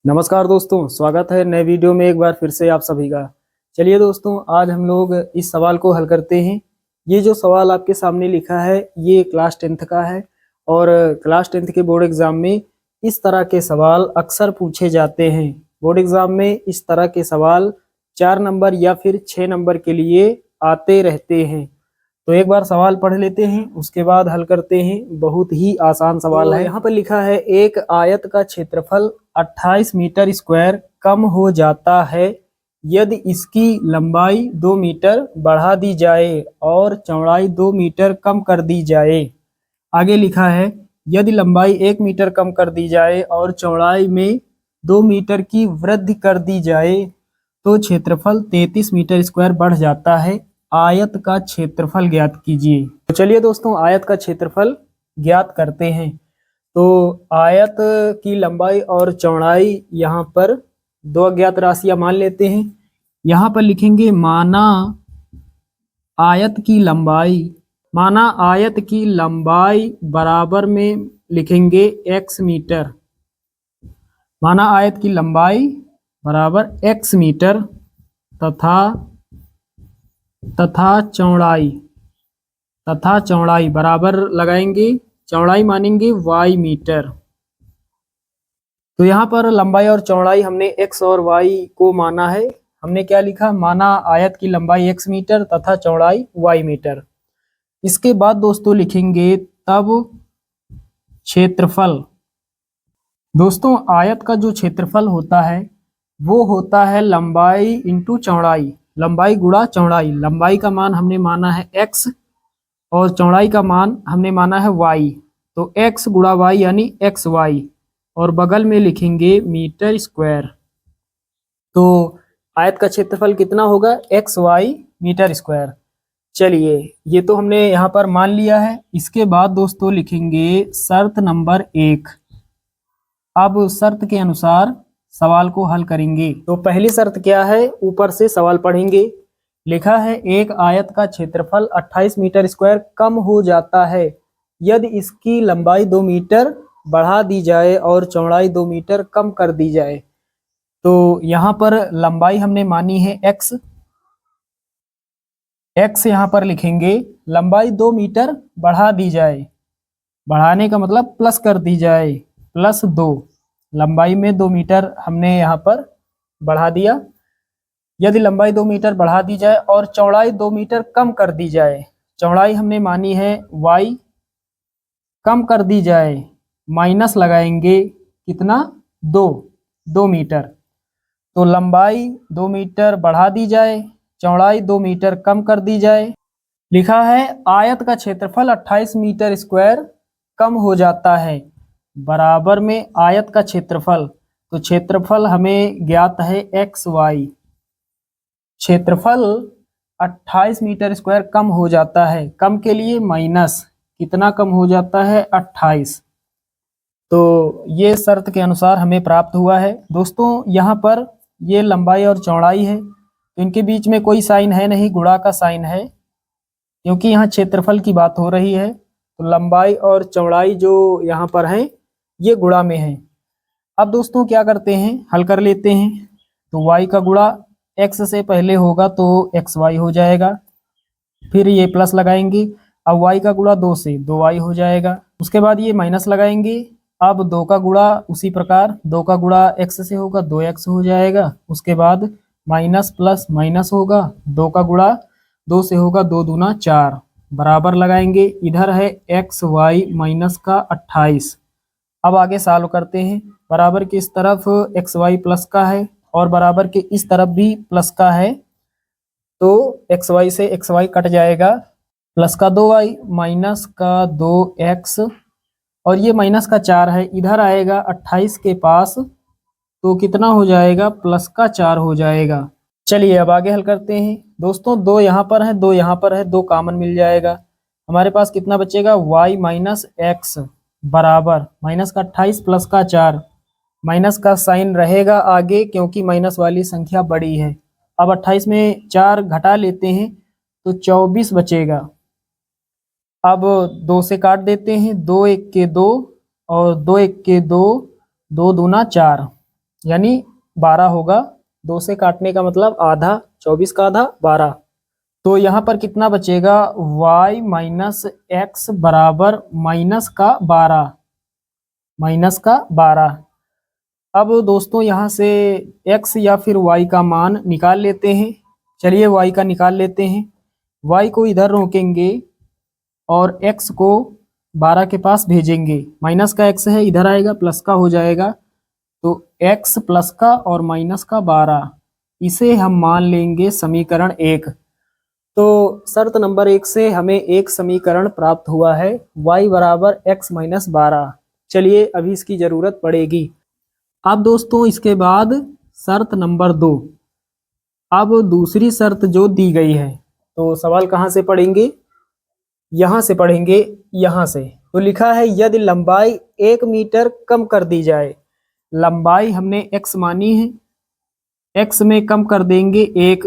नमस्कार दोस्तों, स्वागत है नए वीडियो में एक बार फिर से आप सभी का। चलिए दोस्तों, आज हम लोग इस सवाल को हल करते हैं। ये जो सवाल आपके सामने लिखा है ये क्लास 10th का है और क्लास 10th के बोर्ड एग्जाम में इस तरह के सवाल अक्सर पूछे जाते हैं। बोर्ड एग्जाम में इस तरह के सवाल 4 नंबर या फिर 6 नंबर के लिए आते रहते हैं। तो एक बार सवाल पढ़ लेते हैं, उसके बाद हल करते हैं। बहुत ही आसान सवाल है। यहाँ पर लिखा है एक आयत का क्षेत्रफल 28 मीटर स्क्वायर कम हो जाता है यदि इसकी लंबाई 2 मीटर बढ़ा दी जाए और चौड़ाई 2 मीटर कम कर दी जाए। आगे लिखा है यदि लंबाई 1 मीटर कम कर दी जाए और चौड़ाई में 2 मीटर की वृद्धि कर दी जाए तो क्षेत्रफल 33 मीटर स्क्वायर बढ़ जाता है। आयत का क्षेत्रफल ज्ञात कीजिए। तो चलिए दोस्तों, आयत का क्षेत्रफल ज्ञात करते हैं। तो आयत की लंबाई और चौड़ाई यहाँ पर दो अज्ञात राशियां मान लेते हैं। यहाँ पर लिखेंगे माना आयत की लंबाई बराबर में लिखेंगे x मीटर। माना आयत की लंबाई बराबर x मीटर तथा चौड़ाई बराबर लगाएंगे, चौड़ाई मानेंगे y मीटर। तो यहाँ पर लंबाई और चौड़ाई हमने x और y को माना है। हमने क्या लिखा? माना आयत की लंबाई x मीटर तथा चौड़ाई y मीटर। इसके बाद दोस्तों लिखेंगे तब क्षेत्रफल। दोस्तों, आयत का जो क्षेत्रफल होता है वो होता है लंबाई इंटू चौड़ाई, लंबाई गुणा चौड़ाई। लंबाई का मान हमने माना है x और चौड़ाई का मान हमने माना है y। तो x गुणा y यानी xy और बगल में लिखेंगे मीटर स्क्वायर। तो आयत का क्षेत्रफल कितना होगा? xy metre square. चलिए, ये तो हमने यहाँ पर मान लिया है। इसके बाद दोस्तों लिखेंगे शर्त नंबर 1। अब शर्त के अनुसार सवाल को हल करेंगे। तो पहली शर्त क्या है? ऊपर से सवाल पढ़ेंगे। लिखा है एक आयत का क्षेत्रफल 28 मीटर स्क्वायर कम हो जाता है यदि इसकी लंबाई 2 मीटर बढ़ा दी जाए और चौड़ाई 2 मीटर कम कर दी जाए। तो यहाँ पर लंबाई हमने मानी है x यहाँ पर लिखेंगे। लंबाई 2 मीटर बढ़ा दी जाए, बढ़ाने का मतलब प्लस कर दी जाए, +2। लंबाई में 2 मीटर हमने यहाँ पर बढ़ा दिया। यदि लंबाई 2 मीटर बढ़ा दी जाए और चौड़ाई 2 मीटर कम कर दी जाए, चौड़ाई हमने मानी है y, कम कर दी जाए, माइनस लगाएंगे कितना? 2 मीटर। तो लंबाई 2 मीटर बढ़ा दी जाए, चौड़ाई 2 मीटर कम कर दी जाए। लिखा है आयत का क्षेत्रफल 28 मीटर स्क्वायर कम हो जाता है बराबर में आयत का क्षेत्रफल। तो क्षेत्रफल हमें ज्ञात है xy। क्षेत्रफल 28 मीटर स्क्वायर कम हो जाता है, कम के लिए माइनस, कितना कम हो जाता है? 28। तो ये शर्त के अनुसार हमें प्राप्त हुआ है। दोस्तों, यहाँ पर ये लंबाई और चौड़ाई है तो इनके बीच में कोई साइन है नहीं, गुणा का साइन है, क्योंकि यहाँ क्षेत्रफल की बात हो रही है। तो लंबाई और चौड़ाई जो यहाँ पर है ये गुणा में है। अब दोस्तों क्या करते हैं? हल कर लेते हैं। तो y का गुणा x से पहले होगा तो xy हो जाएगा, फिर ये प्लस लगाएंगे। अब y का गुणा 2 से 2y हो जाएगा। उसके बाद ये माइनस लगाएंगे। अब 2 का गुणा उसी प्रकार 2 का गुणा x से होगा 2x हो जाएगा। उसके बाद माइनस प्लस माइनस होगा, 2 का गुणा 2 से होगा 2 दूना 4, बराबर लगाएंगे। इधर है xy माइनस का 28। अब आगे सॉल्व करते हैं। बराबर के इस तरफ xy प्लस का है और बराबर के इस तरफ भी प्लस का है, तो xy से xy कट जाएगा। प्लस का 2y माइनस का 2x और ये माइनस का 4 है, इधर आएगा 28 के पास तो कितना हो जाएगा? प्लस का 4 हो जाएगा। चलिए अब आगे हल करते हैं। दोस्तों, 2 यहाँ पर है, 2 यहाँ पर है, 2 कॉमन मिल जाएगा। हमारे पास कितना बचेगा? y माइनस x बराबर माइनस का 28 प्लस का 4। माइनस का साइन रहेगा आगे क्योंकि माइनस वाली संख्या बड़ी है। अब 28 में 4 घटा लेते हैं तो 24 बचेगा। अब 2 से काट देते हैं, 2 1 के 2 और 2 1 के 2, 2 दूना 4, यानी 12 होगा। 2 से काटने का मतलब आधा, 24 का आधा 12। तो यहाँ पर कितना बचेगा, y माइनस एक्स बराबर -12। अब दोस्तों यहाँ से x या फिर y का मान निकाल लेते हैं। चलिए y का निकाल लेते हैं। y को इधर रोकेंगे और x को 12 के पास भेजेंगे। माइनस का x है, इधर आएगा, प्लस का हो जाएगा। तो x प्लस का और माइनस का 12, इसे हम मान लेंगे समीकरण 1। तो शर्त नंबर 1 से हमें एक समीकरण प्राप्त हुआ है, y बराबर x माइनस 12। चलिए अभी इसकी ज़रूरत पड़ेगी। अब दोस्तों इसके बाद शर्त नंबर 2। अब दूसरी शर्त जो दी गई है, तो सवाल कहाँ से पढ़ेंगे, यहाँ से पढ़ेंगे, यहाँ से। तो लिखा है यदि लंबाई 1 मीटर कम कर दी जाए। लंबाई हमने x मानी है, x में कम कर देंगे 1।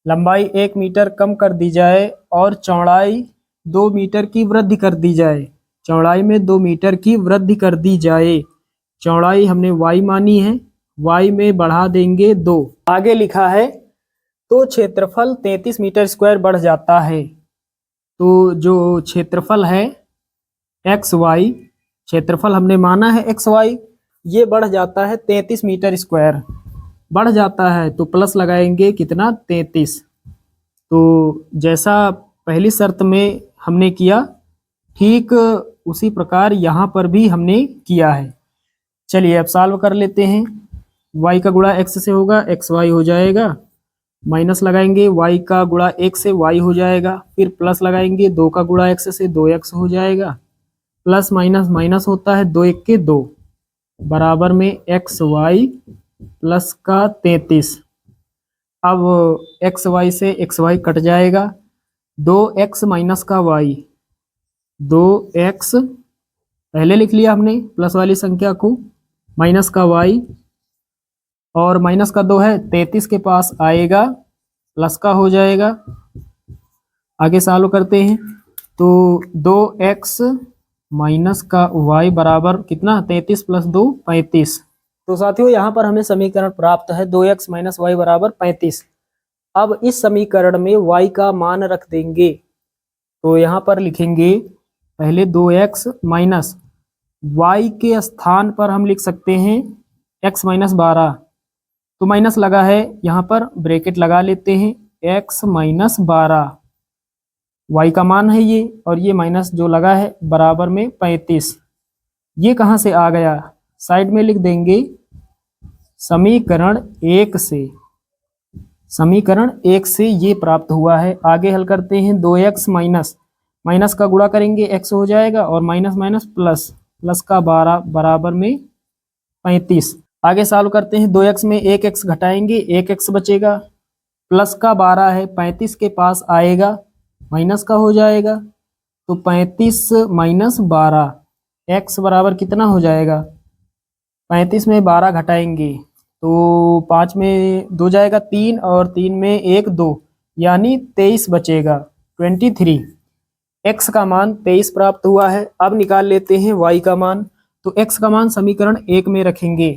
लंबाई 1 मीटर कम कर दी जाए और चौड़ाई 2 मीटर की वृद्धि कर दी जाए। चौड़ाई में 2 मीटर की वृद्धि कर दी जाए। चौड़ाई हमने y मानी है, y में बढ़ा देंगे 2। आगे लिखा है तो क्षेत्रफल 33 मीटर स्क्वायर बढ़ जाता है। तो जो क्षेत्रफल है एक्स वाई, क्षेत्रफल हमने माना है एक्स वाई, ये बढ़ जाता है 33 मीटर स्क्वायर। बढ़ जाता है तो प्लस लगाएंगे, कितना, 33। तो जैसा पहली शर्त में हमने किया, ठीक उसी प्रकार यहाँ पर भी हमने किया है। चलिए अब सॉल्व कर लेते हैं। y का गुणा x से होगा, एक्स वाई हो जाएगा। माइनस लगाएंगे, y का गुणा 1 से y हो जाएगा। फिर प्लस लगाएंगे, 2 का गुणा x से 2x हो जाएगा। प्लस माइनस माइनस होता है, 2 1 के 2, बराबर में एक्स वाई प्लस का 33। अब एक्स वाई से एक्स वाई कट जाएगा, 2x माइनस का y, 2x पहले लिख लिया हमने प्लस वाली संख्या को, माइनस का y और माइनस का 2 है, 33 के पास आएगा, प्लस का हो जाएगा। आगे सॉल्व करते हैं। तो 2x माइनस का y बराबर कितना, 33 प्लस 2 35। तो साथियों यहाँ पर हमें समीकरण प्राप्त है 2x माइनस वाई बराबर 35। अब इस समीकरण में y का मान रख देंगे। तो यहाँ पर लिखेंगे पहले 2x माइनस y के स्थान पर हम लिख सकते हैं x माइनस 12। तो माइनस लगा है, यहाँ पर ब्रैकेट लगा लेते हैं, x माइनस 12 y का मान है ये, और ये माइनस जो लगा है बराबर में 35। ये कहाँ से आ गया, साइड में लिख देंगे समीकरण 1 से। समीकरण 1 से ये प्राप्त हुआ है। आगे हल करते हैं, 2x माइनस, माइनस का गुणा करेंगे x हो जाएगा, और माइनस माइनस प्लस, प्लस का 12 बराबर में 35। आगे सॉल्व करते हैं, 2x में 1x घटाएंगे, 1x बचेगा, प्लस का 12 है, 35 के पास आएगा, माइनस का हो जाएगा। तो 35 माइनस 12, x बराबर कितना हो जाएगा, 35 में 12 घटाएंगे तो 5 में 2 जाएगा 3, और 3 में 1 2, यानी 23 बचेगा, 23। x का मान 23 प्राप्त हुआ है। अब निकाल लेते हैं y का मान। तो x का मान समीकरण 1 में रखेंगे।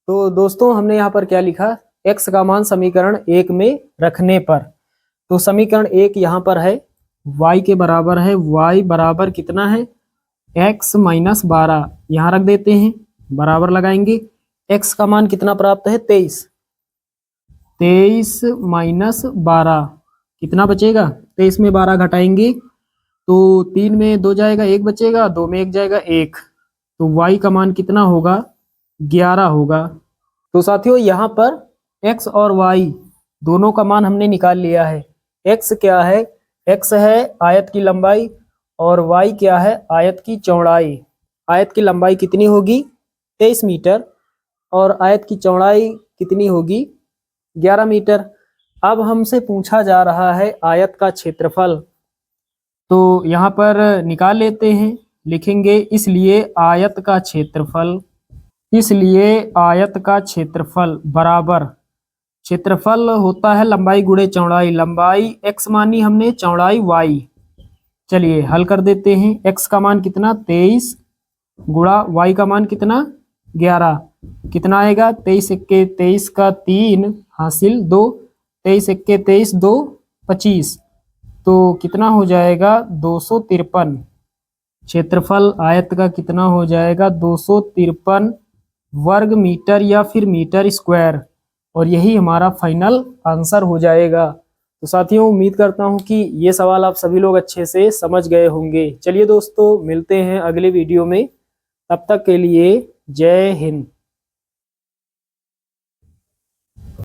तो दोस्तों हमने यहाँ पर क्या लिखा, x का मान समीकरण 1 में रखने पर, तो समीकरण 1 यहाँ पर है, y के बराबर है, y बराबर कितना है, x माइनस 12, यहाँ रख देते हैं, बराबर लगाएंगे, x का मान कितना प्राप्त है, 23। 23 माइनस 12 कितना बचेगा, 23 में 12 घटाएंगे तो 3 में 2 जाएगा, 1 बचेगा, 2 में 1 जाएगा 1। तो y का मान कितना होगा, 11 होगा। तो साथियों यहाँ पर x और y दोनों का मान हमने निकाल लिया है। x क्या है, x है आयत की लंबाई, और y क्या है, आयत की चौड़ाई। आयत की लंबाई कितनी होगी, 23 मीटर, और आयत की चौड़ाई कितनी होगी, 11 मीटर। अब हमसे पूछा जा रहा है आयत का क्षेत्रफल। तो यहाँ पर निकाल लेते हैं, लिखेंगे इसलिए आयत का क्षेत्रफल, इसलिए आयत का क्षेत्रफल बराबर, क्षेत्रफल होता है लंबाई गुणे चौड़ाई। लंबाई x मानी हमने, चौड़ाई y। चलिए हल कर देते हैं। x का मान कितना, 23, गुणा y का मान कितना, 11। कितना आएगा, 23 एक्के 23 का 3 हासिल 2, 23 एक्के 23 2 25, तो कितना हो जाएगा 253। क्षेत्रफल आयत का कितना हो जाएगा 253 वर्ग मीटर या फिर मीटर स्क्वायर, और यही हमारा फाइनल आंसर हो जाएगा। तो साथियों उम्मीद करता हूं कि ये सवाल आप सभी लोग अच्छे से समझ गए होंगे। चलिए दोस्तों मिलते हैं अगले वीडियो में, तब तक के लिए जय हिंद।